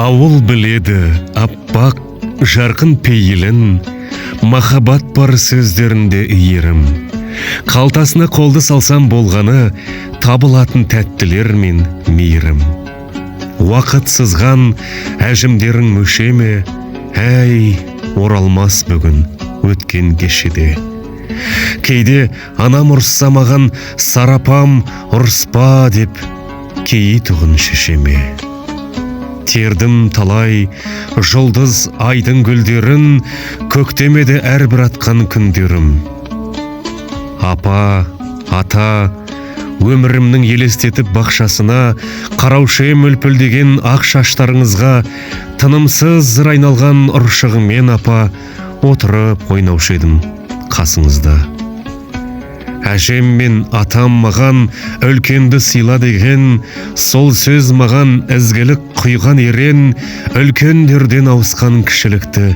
Ауыл біледі аппақ жарқын пейілін, махаббат бар сөздерінде иірім. Қалтасына қолды салсам болғаны, табылатын тәттілер мен мейірім. Уақыт сызған әжімдерің мөше ме? Әй, оралмас бүгін өткен кешеде. Кейде анам ұрысса маған, сарапам ұрыспа деп кейітұғын шешеме. Тердім талай жұлдыз айдың гүлдерін, көктемеді әрбір атқан күндерім. Апа, ата, өмірімнің елестетіп бақшасына, қараушы мөлпілдеген ақ шаштарыңызға, тынымсыз зыр айналған ұршығымен апа, отырып ойнаушы едім қасыңызда. Әжем мен атам маған үлкенді сыйла деген, сол сөз маған ізгілік құйған ерен, үлкендерден ауысқан кішілікті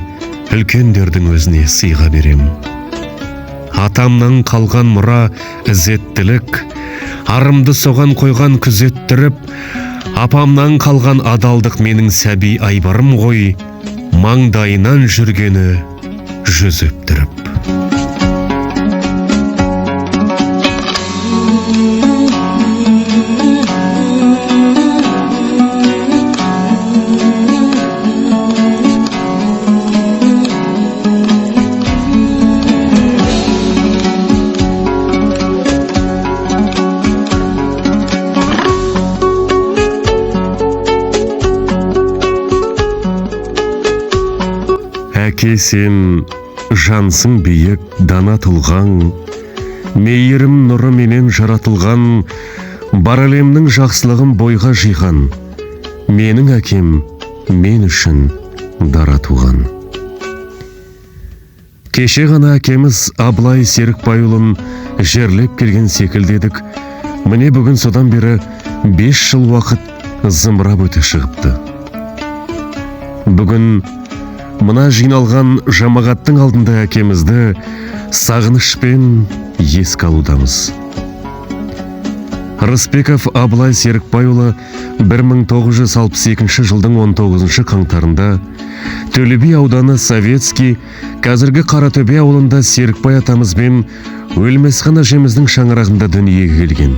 үлкендердің өзіне сыйға берем. Атамнан қалған мұра ізеттілік, арымды соған қойған күзеттіріп, апамнан қалған адалдық менің сәби айбарым ғой, маңдайынан жүргені жүз өптіріп. Әке, сен жансың биік дана тұлғаң, мейірім нұры менен жаратылған, бар әлемнің жақсылығын бойға жиған. Менің әкем мен үшін дара туған. Кеше ғана әкеміз Абылай Серікбайұлын жерлеп келген секілдедік. Міне бүгін содан бері 5 жыл уақыт зымырап өте шығыпты. Бүгін мына жиналған жамағаттың алдында әкемізді сағынышпен еске алудамыз. Рысбеков Абылай Серікбайұлы 1962 жылдың 19 қаңтарында Төле би ауданы Советский, қазіргі Қаратөбе ауылында Серікбай атамызбен Өлмесхан әжеміздің шаңырағында дүниеге келген.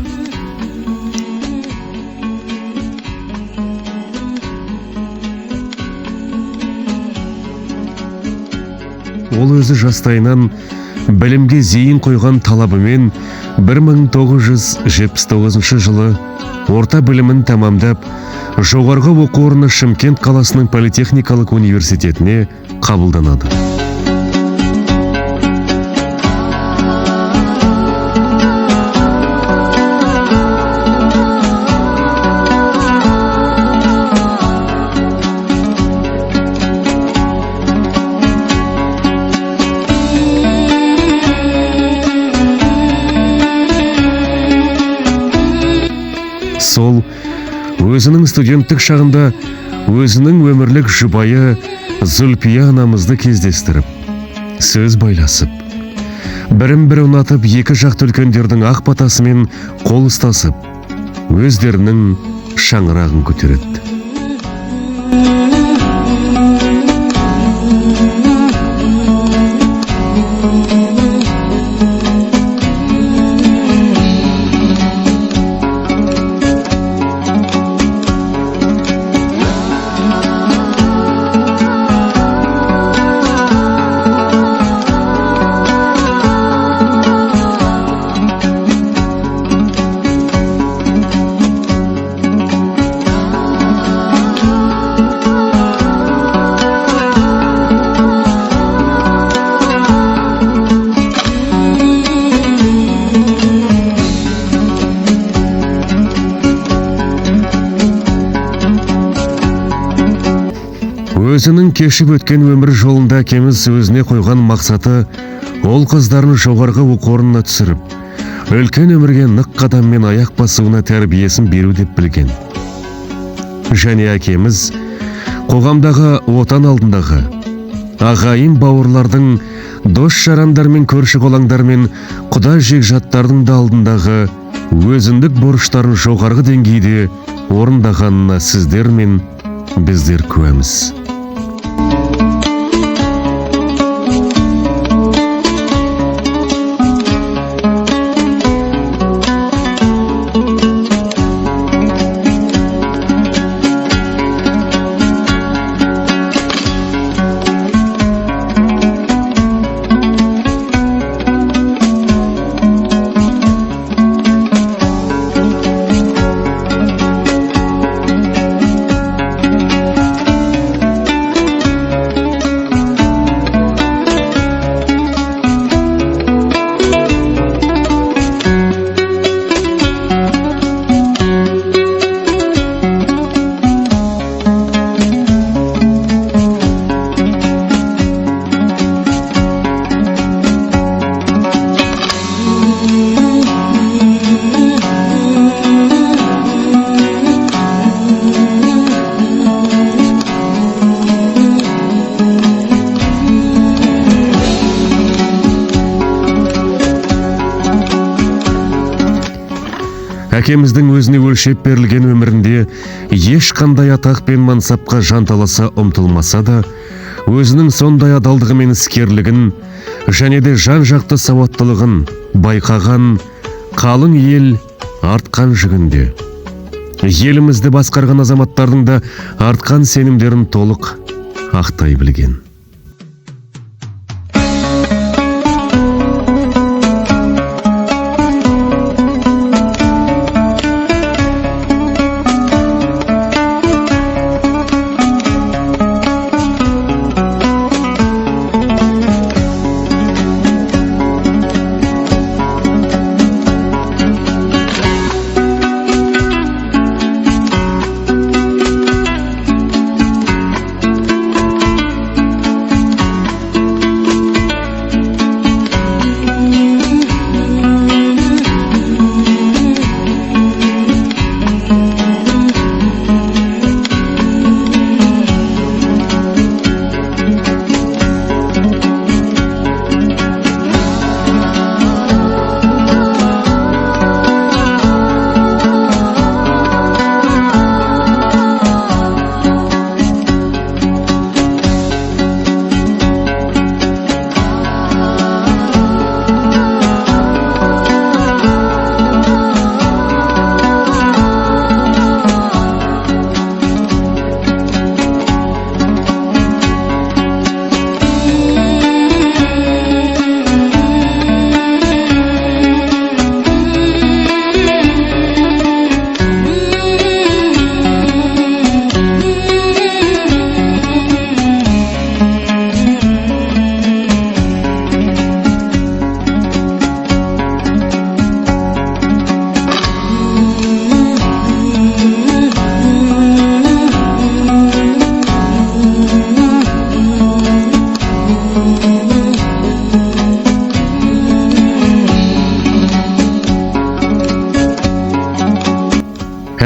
Ол өзі жастайынан білімге зейін қойған талабымен 1979 жылы орта білімін тамамдап, жоғарғы оқу орны Шымкент қаласының политехникалық университетіне қабылданады. Сол өзінің студенттік шағында өзінің өмірлік жұбайы Зүлпия анамызды кездестіріп, сөз байласып, бірін-бірі ұнатып, екі жақты үлкендердің ақ батасымен қол ұстасып, өздерінің шаңырағын көтереді. Өзінің кешіп өткен өмір жолында әкеміз өзіне қойған мақсаты ол қыздарын жоғарғы оқу орнына түсіріп, үлкен өмірге нық қадаммен аяқ басуына тәрбиесін беру деп білген. Және әкеміз қоғамдағы, отан алдындағы, ағайын бауырлардың, дос жарандар мен көрші қолаңдар мен құда жекжаттардың да алдындағы өзіндік борыштарын жоғарғы деңгейде орындағанына сіздер мен біздер куәміз. Әкеміздің өзіне өлшеп берілген өмірінде ешқандай атақ пен мансапқа жанталаса ұмтылмаса да, өзінің сондай адалдығы мен іскерлігін және де жан-жақты сауаттылығын байқаған қалың ел артқан жүгінде. Елімізді басқарған азаматтардың да артқан сенімдерін толық ақтай білген.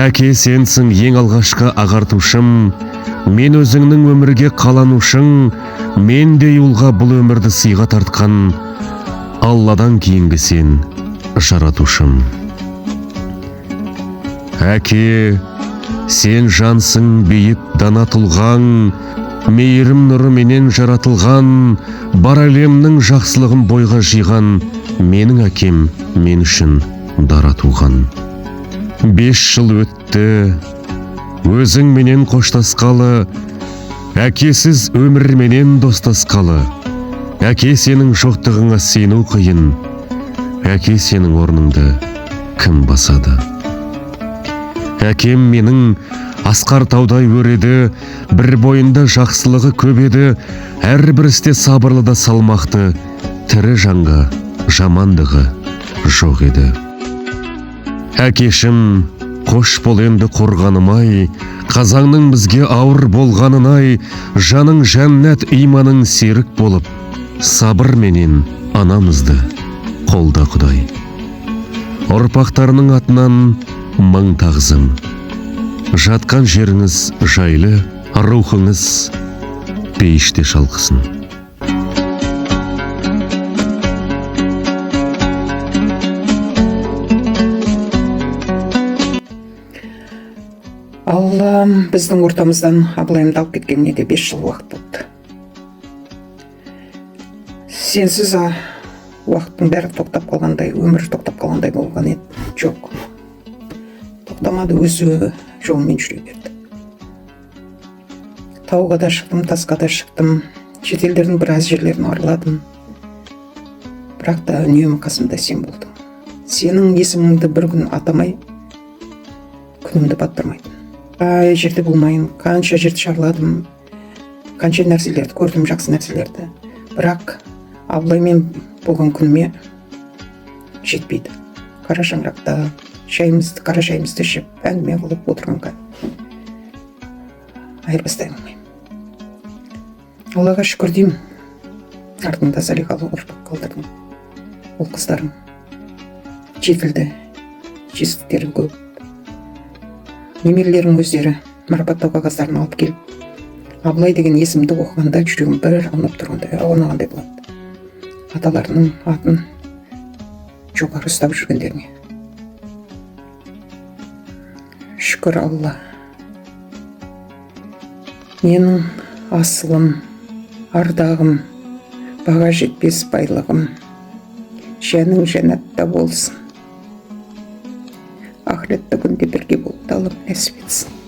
Әке, сенсің ең алғашқы ағартушым, мен өзіңнің өмірге қаланушың, мен де ұлға бұл өмірді сыйға тартқан, Алладан кейінгі сен жаратушым. Әке, сен жансың бейіт дана тұлғаң, мейірім нұры менен жаратылған, бар әлемнің жақсылығын бойға жиған, менің әкем мен үшін дара туған. 5 жыл өтті, өзің менен қоштасқалы, әкесіз өмір менен достасқалы. Әке, сенің жоқтығыңа сену қиын, әке, сенің орныңды кім басады? Әкем менің асқар таудай өреді, бір бойында жақсылығы көп еді, әрбір істе сабырлы да салмақты, тірі жанға жамандығы жоқ еді. Әкешім, қош бол енді қорғаным-ай, қазаңның бізге ауыр болғанын-ай, жаның жәннат иманың серік болып, сабыр менен анамызды қолда Құдай. Ұрпақтарының атынан мың тағзым, жатқан жеріңіз жайлы, рухыңыз пейіште шалқысын. Аллам біздің ортамыздан Абылайымды алып кеткеніне де 5 жыл уақыт болды. Сенсіз уақыттың бәрі тоқтап қалғандай, өмір тоқтап қалғандай болған еді. Жоқ. Тоқтамады, өзі жолымен жүре берді. Тауға да шықтым, тасқа да шықтым. Шетелдердің біраз жерлерін араладым. Бірақ та үнемі қасымда сен болдың. Сенің есіміңді бір күн атамай, күнімді баттырмайтын. Қай жерде болмайын, қанша жерді шарладым, қанша нәрселерді көрдім, жақсы нәрселерді. Бірақ Абылаймен болған күніме жетпейді. Қара шаңырақта қара шайымызды ішіп, әңгіме қылып отырғанға айырбастай алмаймын. Аллаға шүкір деймін, артыңда салиқалы ұрпақ қалдырдың. Ол қыздарың жетілді, жетістіктері көп. Немерелерің өздері марапаттау қағаздарын алып келіп, Абылай деген есімді оқығанда жүрегім бір аунап тұрғандай, аунағандай болады. Аталарының атын жоғары ұстап жүргендеріне. Шүкір Алла. Менің асылым, ардағым, баға жетпес байлығым, жәнің жәннатта болсын. Ақыретті күнде бірге болып алып нәсіп етсін.